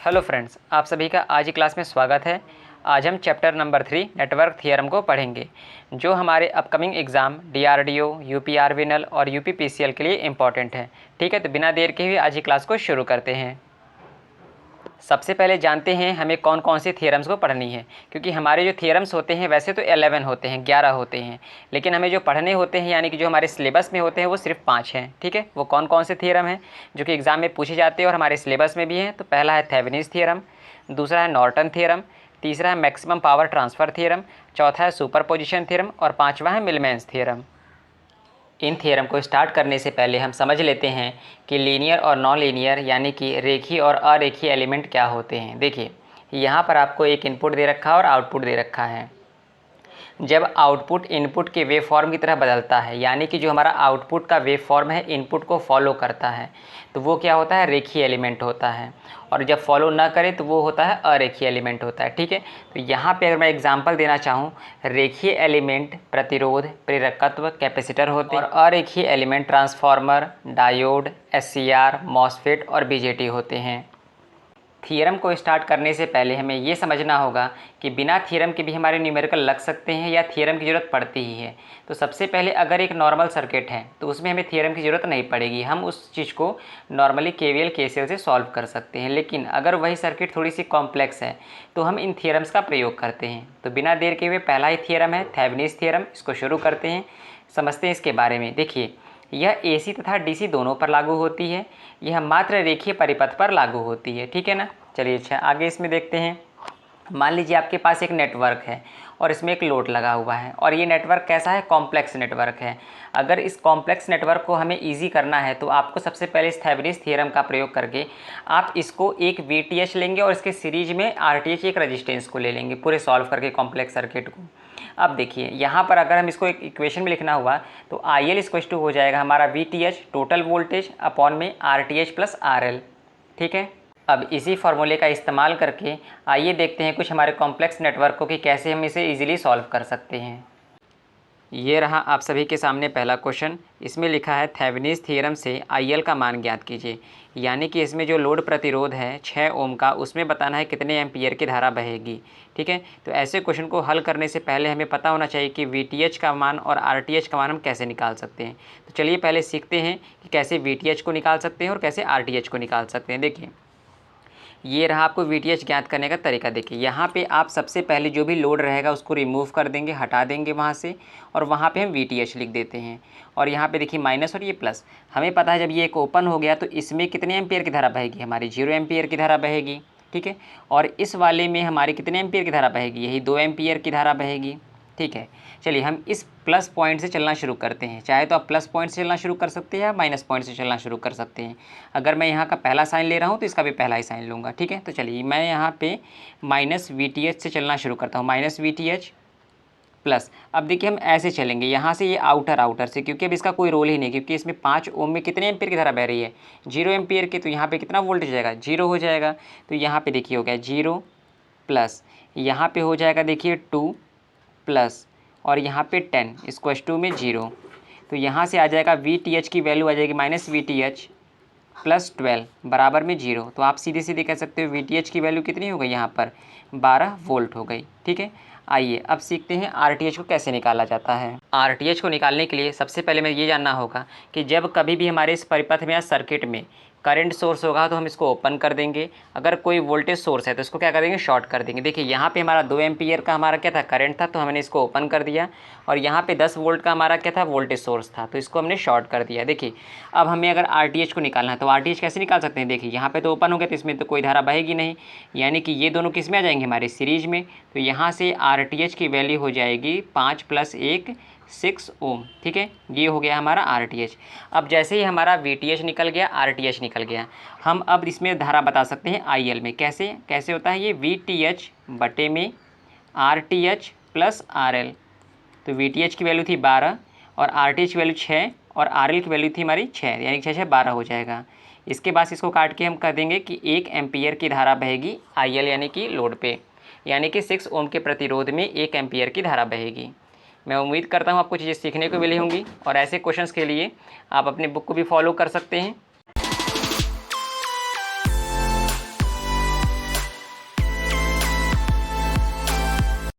Hello friends, आप सभी का आज की क्लास में स्वागत है। आज हम चैप्टर नंबर 3 नेटवर्क थियरम को पढ़ेंगे, जो हमारे अपकमिंग एग्ज़ाम डीआरडीओ, यूपीआरवीएनएल और यूपीपीसीएल के लिए इम्पॉर्टेंट है। ठीक है, तो बिना देर के हुए आज की क्लास को शुरू करते हैं। सबसे पहले जानते हैं हमें कौन कौन सी थियरम्स को पढ़नी है, क्योंकि हमारे जो थियरम्स होते हैं वैसे तो 11 होते हैं, 11 होते हैं, लेकिन हमें जो पढ़ने होते हैं यानी कि जो हमारे सिलेबस में होते हैं वो सिर्फ 5 हैं। ठीक है, वो कौन कौन से थियरम हैं जो कि एग्ज़ाम में पूछे जाते हैं और हमारे सिलेबस में भी हैं। तो पहला है थेवेनिन्स थियरम, दूसरा है नॉर्टन थियरम, तीसरा है मैक्सिमम पावर ट्रांसफ़र थियरम, चौथा है सुपरपोजिशन थियरम और पाँचवा है मिलमैन्स थियरम। इन थियरम को स्टार्ट करने से पहले हम समझ लेते हैं कि लीनियर और नॉन लीनियर यानी कि रेखीय और अरेखीय एलिमेंट क्या होते हैं। देखिए, यहाँ पर आपको एक इनपुट दे रखा है और आउटपुट दे रखा है। जब आउटपुट इनपुट के वेव फॉर्म की तरह बदलता है, यानी कि जो हमारा आउटपुट का वेव फॉर्म है इनपुट को फॉलो करता है, तो वो क्या होता है, रेखीय एलिमेंट होता है। और जब फॉलो ना करे तो वो होता है अरेखीय एलिमेंट होता है। ठीक है, तो यहाँ पे अगर मैं एग्जांपल देना चाहूँ, रेखीय एलिमेंट प्रतिरोध, प्रेरकत्व, कैपेसिटर होते हैं और अरेखीय element transformer, diode, SCR, MOSFET और बीजेटी होते हैं। थियरम को स्टार्ट करने से पहले हमें ये समझना होगा कि बिना थियरम के भी हमारे न्यूमेरिकल लग सकते हैं या थियरम की ज़रूरत पड़ती ही है। तो सबसे पहले अगर एक नॉर्मल सर्किट है तो उसमें हमें थियरम की ज़रूरत नहीं पड़ेगी, हम उस चीज़ को नॉर्मली केवीएल केसीएल से सॉल्व कर सकते हैं। लेकिन अगर वही सर्किट थोड़ी सी कॉम्प्लेक्स है तो हम इन थियरम्स का प्रयोग करते हैं। तो बिना देर के हुए पहला ही थियरम है थेवेनिन्स थियरम, इसको शुरू करते हैं, समझते हैं इसके बारे में। देखिए, यह एसी तथा डीसी दोनों पर लागू होती है, यह मात्र रेखीय परिपथ पर लागू होती है। ठीक है ना। चलिए अच्छा, आगे इसमें देखते हैं। मान लीजिए आपके पास एक नेटवर्क है और इसमें एक लोड लगा हुआ है और ये नेटवर्क कैसा है, कॉम्प्लेक्स नेटवर्क है। अगर इस कॉम्प्लेक्स नेटवर्क को हमें इजी करना है तो आपको सबसे पहले इस थेवेनिन्स थ्योरम का प्रयोग करके आप इसको एक वीटीएच लेंगे और इसके सीरीज में आरटीएच एक रेजिस्टेंस को ले लेंगे, पूरे सॉल्व करके कॉम्प्लेक्स सर्किट को। अब देखिए, यहाँ पर अगर हम इसको एक इक्वेशन में लिखना हुआ तो आई एल इक्वल टू हो जाएगा हमारा वीटीएच टोटल वोल्टेज अपॉन में आरटीएच प्लस आरएल। ठीक है, अब इसी फार्मूले का इस्तेमाल करके आइए देखते हैं कुछ हमारे कॉम्प्लेक्स नेटवर्कों की कैसे हम इसे इजीली सॉल्व कर सकते हैं। ये रहा आप सभी के सामने पहला क्वेश्चन। इसमें लिखा है थेवेनिन्स थ्योरम से आईएल का मान ज्ञात कीजिए, यानी कि इसमें जो लोड प्रतिरोध है 6 ओम का, उसमें बताना है कितने एम्पियर की धारा बहेगी। ठीक है, तो ऐसे क्वेश्चन को हल करने से पहले हमें पता होना चाहिए कि वीटीएच का मान और आरटीएच का मान हम कैसे निकाल सकते हैं। तो चलिए पहले सीखते हैं कि कैसे वीटीएच को निकाल सकते हैं और कैसे आरटीएच को निकाल सकते हैं। देखिए, ये रहा आपको वीटीएच ज्ञात करने का तरीका। देखिए, यहाँ पे आप सबसे पहले जो भी लोड रहेगा उसको रिमूव कर देंगे, हटा देंगे वहाँ से, और वहाँ पे हम वीटीएच लिख देते हैं। और यहाँ पे देखिए माइनस और ये प्लस। हमें पता है जब ये एक ओपन हो गया तो इसमें कितने एम्पियर की धारा बहेगी, हमारी 0 एम्पियर की धारा बहेगी। ठीक है, और इस वाले में हमारी कितने एम्पियर की धारा बहेगी, यही 2 एम्पियर की धारा बहेगी। ठीक है, चलिए हम इस प्लस पॉइंट से चलना शुरू करते हैं। चाहे तो आप प्लस पॉइंट से चलना शुरू कर सकते हैं या माइनस पॉइंट से चलना शुरू कर सकते हैं। अगर मैं यहाँ का पहला साइन ले रहा हूँ तो इसका भी पहला ही साइन लूँगा। ठीक है, तो चलिए मैं यहाँ पे माइनस वीटीएच से चलना शुरू करता हूँ, माइनस वीटीएच प्लस। अब देखिए हम ऐसे चलेंगे यहाँ से, ये आउटर से, क्योंकि अब इसका कोई रोल ही नहीं, क्योंकि इसमें 5 ओम में कितने एम्पियर की धारा बह रही है, 0 एम्पियर की। तो यहाँ पे कितना वोल्टेज जाएगा, 0 हो जाएगा। तो यहाँ पे देखिए हो गया 0 प्लस, यहाँ पे हो जाएगा देखिए 2 प्लस, और यहाँ पे 10 इक्वल टू में 0। तो यहाँ से आ जाएगा वीटीएच की वैल्यू आ जाएगी माइनस वीटीएच प्लस 12 बराबर में 0। तो आप सीधे सीधे कह सकते हो वीटीएच की वैल्यू कितनी हो गई, यहाँ पर 12 वोल्ट हो गई। ठीक है, आइए अब सीखते हैं आरटीएच को कैसे निकाला जाता है। आरटीएच को निकालने के लिए सबसे पहले हमें ये जानना होगा कि जब कभी भी हमारे इस परिपथ में या सर्किट में करंट सोर्स होगा तो हम इसको ओपन कर देंगे, अगर कोई वोल्टेज सोर्स है तो इसको क्या कर देंगे, शॉर्ट कर देंगे। देखिए यहाँ पे हमारा 2 एम्पियर का हमारा क्या था, करंट था, तो हमने इसको ओपन कर दिया, और यहाँ पे 10 वोल्ट का हमारा क्या था, वोल्टेज सोर्स था, तो इसको हमने शॉर्ट कर दिया। देखिए अब हमें अगर आरटीएच को निकालना है तो आरटीएच कैसे निकाल सकते हैं। देखिए यहाँ पे तो ओपन हो गया तो इसमें तो कोई धारा बहेगी नहीं, यानी कि ये दोनों किस में आ जाएंगे, हमारे सीरीज में। तो यहाँ से आरटीएच की वैल्यू हो जाएगी 5 + 1 6 ओम। ठीक है, ये हो गया हमारा आरटीएच। अब जैसे ही हमारा वीटीएच निकल गया, आरटीएच निकल गया, हम अब इसमें धारा बता सकते हैं आईएल में। कैसे कैसे होता है ये, वीटीएच बटे में आरटीएच प्लस आरएल। तो वीटीएच की वैल्यू थी 12 और आरटीएच की वैल्यू 6 और आरएल की वैल्यू थी हमारी 6, यानी 6 6 12 हो जाएगा। इसके बाद इसको काट के हम कर देंगे कि 1 एम्पियर की धारा बहेगी आईएल यानी कि लोड पे, यानी कि 6 ओम के प्रतिरोध में 1 एम्पियर की धारा बहेगी। मैं उम्मीद करता हूँ आपको चीज़ें सीखने को मिली होंगी, और ऐसे क्वेश्चंस के लिए आप अपनी बुक को भी फॉलो कर सकते हैं।